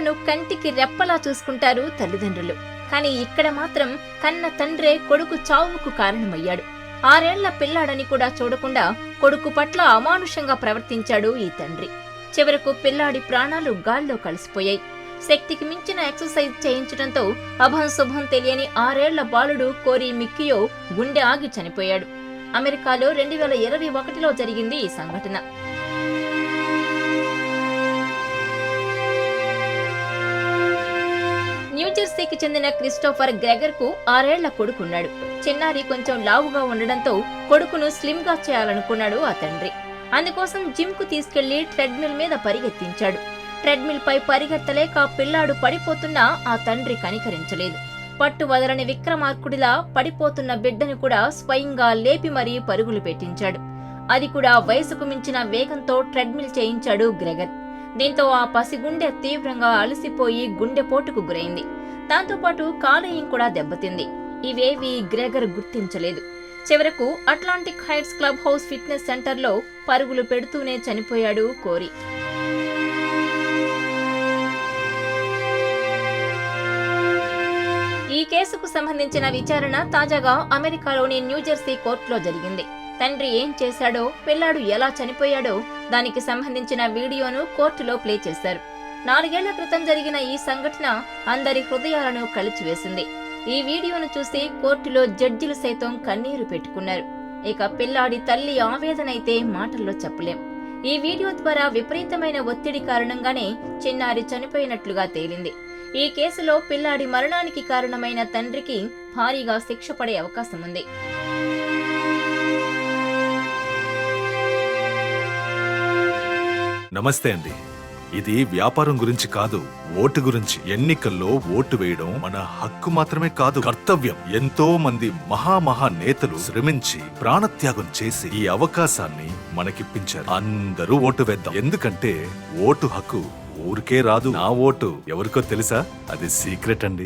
పిల్లలను కంటికి రెప్పలా చూసుకుంటారు తల్లిదండ్రులు. కానీ ఇక్కడ మాత్రం కన్న తండ్రే కొడుకు చావుకు కారణమయ్యాడు. 6 ఏళ్ల పిల్లాడని కూడా చూడకుండా కొడుకు పట్ల అమానుషంగా ప్రవర్తించాడు ఈ తండ్రి. చివరకు పిల్లాడి ప్రాణాలు గాల్లో కలిసిపోయాయి. శక్తికి మించిన ఎక్సర్సైజ్ చేయించడంతో అభం శుభం తెలియని 6 ఏళ్ల బాలుడు కోరి మిక్కియో గుండె ఆగి చనిపోయాడు. అమెరికాలో 2021లో జరిగింది ఈ సంఘటన. న్యూజెర్సీకి చెందిన క్రిస్టోఫర్ గ్రెగర్ కు 6 ఏళ్ల కొడుకున్నాడు. చిన్నారి కొంచెం లావుగా ఉండడంతో కొడుకును స్లిమ్ గా చేయాలనుకున్నాడు ఆ తండ్రి. అందుకోసం జిమ్ కు తీసుకెళ్లి ట్రెడ్మిల్ మీద పరిగెత్తించాడు. ట్రెడ్మిల్ పై పరిగెత్తలేక పిల్లాడు పడిపోతున్నా ఆ తండ్రి కనికరించలేదు. పట్టు వదలని విక్రమార్కుడిలా పడిపోతున్న బిడ్డను కూడా స్వయంగా లేపి మరీ పరుగులు పెట్టించాడు. అది కూడా వయసుకు మించిన వేగంతో ట్రెడ్మిల్ చేయించాడు గ్రెగర్. దీంతో ఆ పసిగుండె తీవ్రంగా అలసిపోయి గుండెపోటుకు గురైంది. దాంతోపాటు కాలేయం కూడా దెబ్బతింది. ఇవేవీ గ్రెగర్ గుర్తించలేదు. చివరకు Atlantic heights club house fitness సెంటర్లో పరుగులు పెడుతూనే చనిపోయాడు కోరి. ఈ కేసుకు సంబంధించిన విచారణ తాజాగా అమెరికాలోని న్యూజెర్సీ కోర్టులో జరిగింది. తండ్రి ఏం చేశాడో, పిల్లాడు ఎలా చనిపోయాడో దానికి సంబంధించిన వీడియోను కోర్టులో ప్లే చేశారు. 4 ఏళ్ల క్రితం జరిగిన ఈ సంఘటన అందరి హృదయాలను కలిచివేసింది. ఈ వీడియోను చూసి కోర్టులో జడ్జిలు సైతం కన్నీరు పెట్టుకున్నారు. ఇక పిల్లాడి తల్లి ఆవేదనైతే మాటల్లో చెప్పలేం. ఈ వీడియో ద్వారా విపరీతమైన ఒత్తిడి కారణంగానే చిన్నారి చనిపోయినట్లుగా తేలింది. ఈ కేసులో పిల్లాడి మరణానికి కారణమైన తండ్రికి భారీగా శిక్ష పడే అవకాశం ఉంది. నమస్తే అండి. ఇది వ్యాపారం గురించి కాదు, ఓటు గురించి. ఎన్నికల్లో ఓటు వేయడం మన హక్కు మాత్రమే కాదు, కర్తవ్యం. ఎంతో మంది మహా నేతలు శ్రమించి ప్రాణత్యాగం చేసి ఈ అవకాశాన్ని మనకిప్పించారు. అందరూ ఓటు వేద్దాం. ఎందుకంటే ఓటు హక్కు ఊరికే రాదు. నా ఓటు ఎవరికో తెలుసా? అది సీక్రెట్ అండి.